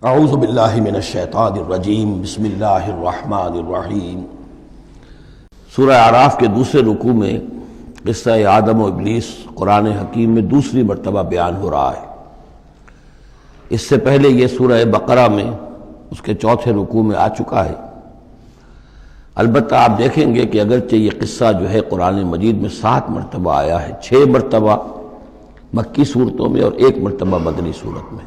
اعوذ باللہ من الشیطان الرجیم بسم اللہ الرحمن الرحیم۔ سورہ اعراف کے دوسرے رکوع میں قصہ آدم و ابلیس قرآن حکیم میں دوسری مرتبہ بیان ہو رہا ہے۔ اس سے پہلے یہ سورہ بقرہ میں اس کے چوتھے رکوع میں آ چکا ہے۔ البتہ آپ دیکھیں گے کہ اگرچہ یہ قصہ جو ہے قرآن مجید میں 7 مرتبہ آیا ہے، 6 مرتبہ مکی صورتوں میں اور 1 مرتبہ مدنی صورت میں،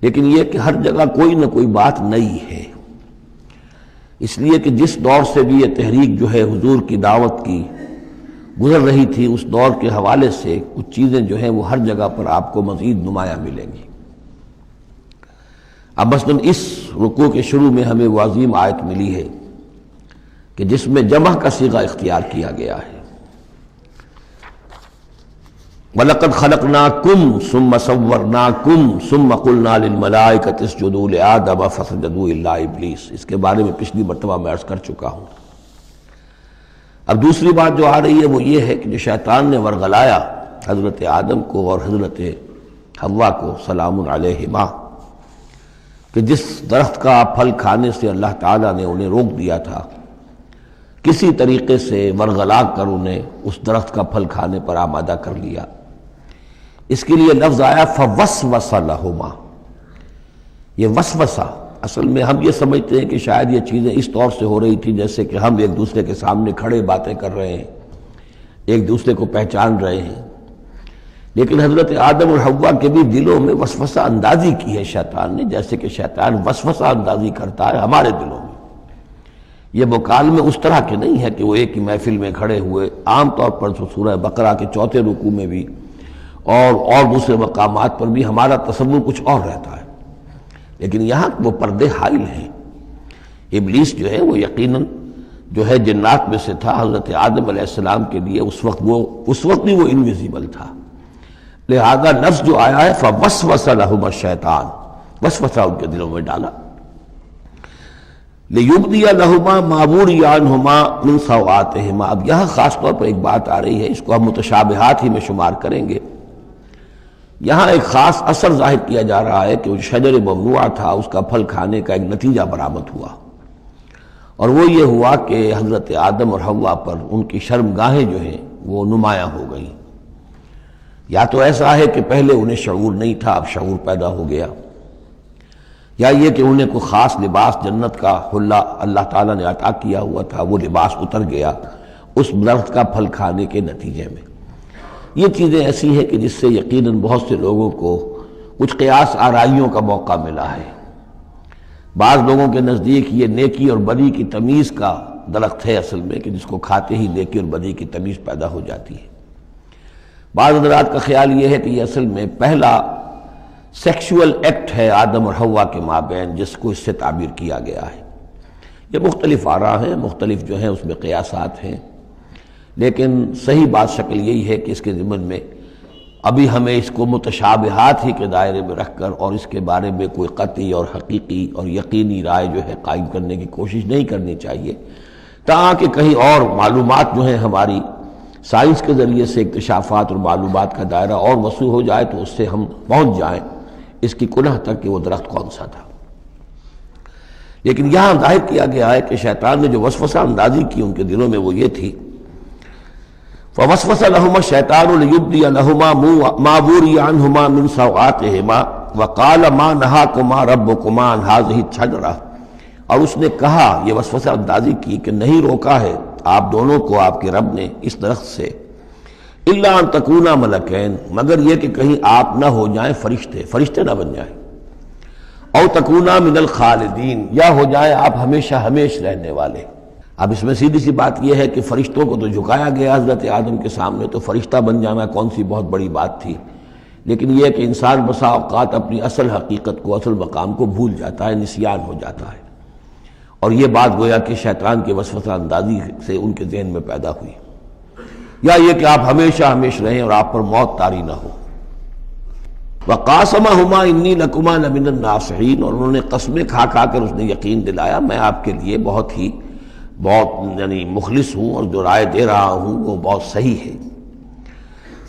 لیکن یہ کہ ہر جگہ کوئی نہ کوئی بات نئی ہے، اس لیے کہ جس دور سے بھی یہ تحریک جو ہے حضور کی دعوت کی گزر رہی تھی، اس دور کے حوالے سے کچھ چیزیں جو ہیں وہ ہر جگہ پر آپ کو مزید نمایاں ملیں گی۔ اب مثلاً اس رکوع کے شروع میں ہمیں وہ عظیم آیت ملی ہے کہ جس میں جمع کا صیغہ اختیار کیا گیا ہے، وَلَقَدْ خَلَقْنَاكُمْ ثُمَّ صَوَّرْنَاكُمْ ثُمَّ قُلْنَا لِلْمَلَائِكَةِ اسْجُدُوا لِآدَمَ فَسَجَدُوا إِلَّا إِبْلِيسَ۔ اس کے بارے میں پچھلی مرتبہ میں عرض کر چکا ہوں۔ اب دوسری بات جو آ رہی ہے وہ یہ ہے کہ جو شیطان نے ورغلایا حضرت آدم کو اور حضرت حوا کو سلام علیہما، کہ جس درخت کا پھل کھانے سے اللہ تعالیٰ نے انہیں روک دیا تھا، کسی طریقے سے ورغلا کر انہیں اس درخت کا پھل کھانے پر آمادہ کر لیا۔ اس کے لیے لفظ آیا فوسوس لہما۔ یہ وسوسہ اصل میں ہم یہ سمجھتے ہیں کہ شاید یہ چیزیں اس طور سے ہو رہی تھی جیسے کہ ہم ایک دوسرے کے سامنے کھڑے باتیں کر رہے ہیں، ایک دوسرے کو پہچان رہے ہیں، لیکن حضرت آدم اور حوا کے بھی دلوں میں وسوسہ اندازی کی ہے شیطان نے، جیسے کہ شیطان وسوسہ اندازی کرتا ہے ہمارے دلوں میں۔ یہ مکالمے اس طرح کے نہیں ہے کہ وہ ایک ہی محفل میں کھڑے ہوئے، عام طور پر سورہ بقرہ کے چوتھے رکوع میں بھی اور دوسرے مقامات پر بھی ہمارا تصور کچھ اور رہتا ہے، لیکن یہاں وہ پردے حائل ہیں۔ ابلیس جو ہے وہ یقیناً جو ہے جنات میں سے تھا، حضرت آدم علیہ السلام کے لیے اس وقت بھی وہ انویزیبل تھا، لہذا نفس جو آیا ہے فوسوس لہما الشیطان، وسوسہ ان کے دلوں میں ڈالا۔ لِيُبْدِيَ لَهُمَا مَا وُرِيَ عَنْهُمَا مِنْ سَوْآتِهِمَا۔ اب یہاں خاص طور پر ایک بات آ رہی ہے، اس کو ہم متشابہات ہی میں شمار کریں گے۔ یہاں ایک خاص اثر ظاہر کیا جا رہا ہے کہ وہ شجر ممنوع تھا، اس کا پھل کھانے کا ایک نتیجہ برآمد ہوا، اور وہ یہ ہوا کہ حضرت آدم اور حوا پر ان کی شرمگاہیں جو ہیں وہ نمایاں ہو گئیں۔ یا تو ایسا ہے کہ پہلے انہیں شعور نہیں تھا، اب شعور پیدا ہو گیا، یا یہ کہ انہیں کوئی خاص لباس جنت کا حلہ اللہ تعالیٰ نے عطا کیا ہوا تھا، وہ لباس اتر گیا اس درخت کا پھل کھانے کے نتیجے میں۔ یہ چیزیں ایسی ہیں کہ جس سے یقیناً بہت سے لوگوں کو کچھ قیاس آرائیوں کا موقع ملا ہے۔ بعض لوگوں کے نزدیک یہ نیکی اور بدی کی تمیز کا درخت ہے اصل میں، کہ جس کو کھاتے ہی نیکی اور بدی کی تمیز پیدا ہو جاتی ہے۔ بعض حضرات کا خیال یہ ہے کہ یہ اصل میں پہلا سیکشول ایکٹ ہے آدم اور حوا کے مابین، جس کو اس سے تعبیر کیا گیا ہے۔ یہ مختلف آراء ہیں، مختلف جو ہیں اس میں قیاسات ہیں، لیکن صحیح بات شکل یہی ہے کہ اس کے ضمن میں ابھی ہمیں اس کو متشابہات ہی کے دائرے میں رکھ کر اور اس کے بارے میں کوئی قطعی اور حقیقی اور یقینی رائے جو ہے قائم کرنے کی کوشش نہیں کرنی چاہیے، تاکہ کہیں اور معلومات جو ہیں ہماری سائنس کے ذریعے سے اکتشافات اور معلومات کا دائرہ اور وسیع ہو جائے تو اس سے ہم پہنچ جائیں اس کی کنہ تک کہ وہ درخت کون سا تھا۔ لیکن یہاں ظاہر کیا گیا ہے کہ شیطان نے جو وسوسہ اندازی کی ان کے دلوں میں وہ یہ تھی، فوسوس لهما الشیطان ليبدي لهما ما وري عنهما من سوآتهما وقال ما نهاكما ربكما عن هذه الشجرة، اور اس نے کہا، یہ وسوسہ اندازی کی کہ نہیں روکا ہے آپ دونوں کو آپ کے رب نے اس درخت سے، الا ان تکونا ملکین، مگر یہ کہ کہیں آپ نہ ہو جائیں فرشتے نہ بن جائیں، او تکونا من الخالدین، یا ہو جائیں آپ ہمیشہ ہمیش رہنے والے۔ اب اس میں سیدھی سی بات یہ ہے کہ فرشتوں کو تو جھکایا گیا حضرت آدم کے سامنے، تو فرشتہ بن جانا کون سی بہت بڑی بات تھی، لیکن یہ کہ انسان بسا اوقات اپنی اصل حقیقت کو، اصل مقام کو بھول جاتا ہے، نسیان ہو جاتا ہے، اور یہ بات گویا کہ شیطان کے وسوسہ اندازی سے ان کے ذہن میں پیدا ہوئی، یا یہ کہ آپ ہمیشہ ہمیش رہیں اور آپ پر موت طاری نہ ہو۔ وَقَاسَمَهُمَا إِنِّي لَكُمَا لَمِنَ النَّاصِحِينَ، اور انہوں نے قسمیں کھا کھا کر اس نے یقین دلایا میں آپ کے لیے بہت یعنی مخلص ہوں، اور جو رائے دے رہا ہوں وہ بہت صحیح ہے۔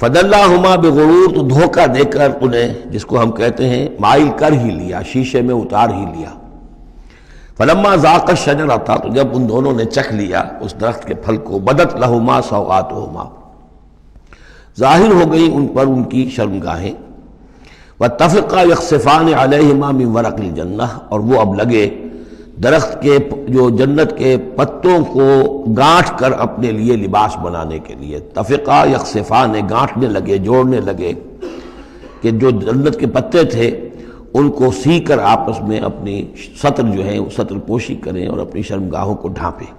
فدلاہما بغرور، تو دھوکہ دے کر انہیں، جس کو ہم کہتے ہیں مائل کر ہی لیا، شیشے میں اتار ہی لیا۔ فلما ذاق الشجرۃ، تو جب ان دونوں نے چکھ لیا اس درخت کے پھل کو، بدت لہما سوآتہما، ظاہر ہو گئی ان پر ان کی شرمگاہیں، واتفقا یخصفان علیہما من ورق الجنہ، اور وہ اب لگے درخت کے جو جنت کے پتوں کو گانٹھ کر اپنے لیے لباس بنانے کے لیے، تفقا یخصفان، گانٹھنے لگے، جوڑنے لگے کہ جو جنت کے پتے تھے ان کو سی کر آپس میں اپنی سطر جو ہے سطر پوشی کریں اور اپنی شرمگاہوں کو ڈھانپیں۔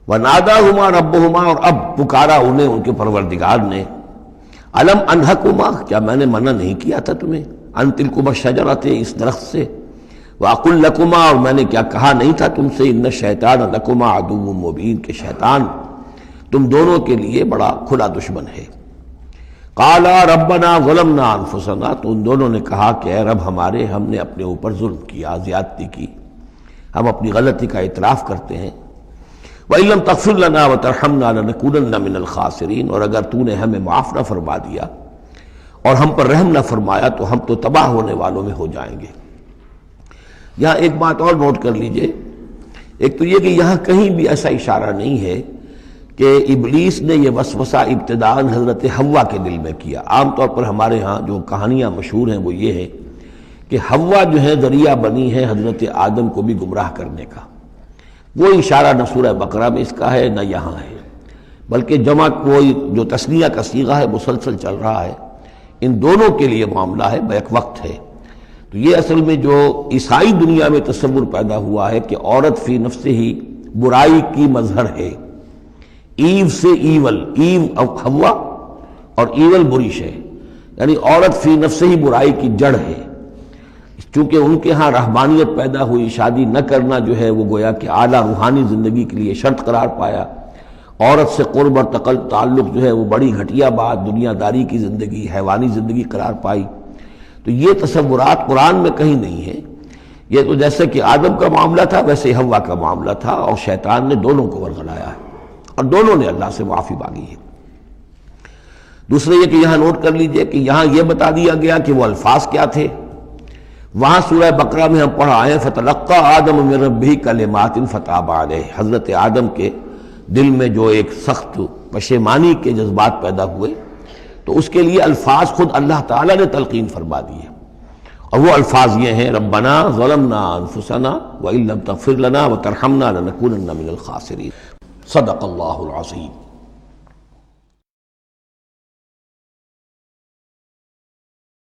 وَنَادَاهُمَا رَبُّهُمَا، اور اب پکارا انہیں ان کے پروردگار نے، أَلَمْ أَنْهَكُمَا، کیا میں نے منع نہیں کیا تھا تمہیں، أَن تِلْكُمَا الشَّجَرَةَ، اس درخت سے، وَأَقُلْ لَكُمَا، اور میں نے کیا کہا نہیں تھا تم سے، إِنَّ الشَّيْطَانَ لَكُمَا عَدُوٌّ مُّبِينٌ، کہ شیطان تم دونوں کے لیے بڑا کھلا دشمن ہے۔ قالا ربنا ظلمنا انفسنا، تو ان دونوں نے کہا کہ اے رب ہمارے، ہم نے اپنے اوپر ظلم کیا، زیادتی کی، ہم اپنی غلطی کا اعتراف کرتے ہیں۔ وَإِن لَّمْ تَغْفِرْ لَنَا وَتَرْحَمْنَا لَنَكُونَنَّ مِنَ الْخَاسِرِينَ، اور اگر تو نے ہمیں معاف نہ فرما دیا اور ہم پر رحم نہ فرمایا تو ہم تو تباہ ہونے والوں میں ہو جائیں گے۔ یہاں ایک بات اور نوٹ کر لیجئے، ایک تو یہ کہ یہاں کہیں بھی ایسا اشارہ نہیں ہے کہ ابلیس نے یہ وسوسہ ابتداءً حضرت حوا کے دل میں کیا۔ عام طور پر ہمارے ہاں جو کہانیاں مشہور ہیں وہ یہ ہے کہ حوا جو ہے ذریعہ بنی ہے حضرت آدم کو بھی گمراہ کرنے کا۔ وہ اشارہ نہ سورہ بقرہ میں اس کا ہے نہ یہاں ہے، بلکہ جمع کوئی جو تثنیہ کا صیغہ ہے مسلسل چل رہا ہے، ان دونوں کے لیے معاملہ ہے، بیک وقت ہے۔ تو یہ اصل میں جو عیسائی دنیا میں تصور پیدا ہوا ہے کہ عورت فی نفسہ ہی برائی کی مظہر ہے، ایو سے ایول، ایو حوا اور ایول بری شے، یعنی عورت فی نفس ہی برائی کی جڑ ہے۔ چونکہ ان کے ہاں رہبانیت پیدا ہوئی، شادی نہ کرنا جو ہے وہ گویا کہ اعلیٰ روحانی زندگی کے لیے شرط قرار پایا، عورت سے قرب اور تعلق جو ہے وہ بڑی گھٹیا بات، دنیا داری کی زندگی، حیوانی زندگی قرار پائی۔ تو یہ تصورات قرآن میں کہیں نہیں ہیں۔ یہ تو جیسے کہ آدم کا معاملہ تھا ویسے حوا کا معاملہ تھا، اور شیطان نے دونوں کو ورغلایا ہے اور دونوں نے اللہ سے معافی مانگی ہے۔ دوسرے یہ کہ یہاں نوٹ کر لیجئے کہ یہاں یہ بتا دیا گیا کہ وہ الفاظ کیا تھے۔ وہاں سورہ بقرہ میں ہم پڑھا آئے فَتَلَقَّى آدَمُ مِن رَبِّهِ كَلِمَاتٍ فَتَابَ عَلَيْهِ، حضرت آدم کے دل میں جو ایک سخت پشیمانی کے جذبات پیدا ہوئے تو اس کے لیے الفاظ خود اللہ تعالیٰ نے تلقین فرما دیے، اور وہ الفاظ یہ ہیں ربنا ظلمنا انفسنا وَإِن لَّمْ تَغْفِرْ لَنَا وَتَرْحَمْنَا لَنَكُونَنَّ مِنَ الْخَاسِرِينَ۔ صدق اللہ العظیم۔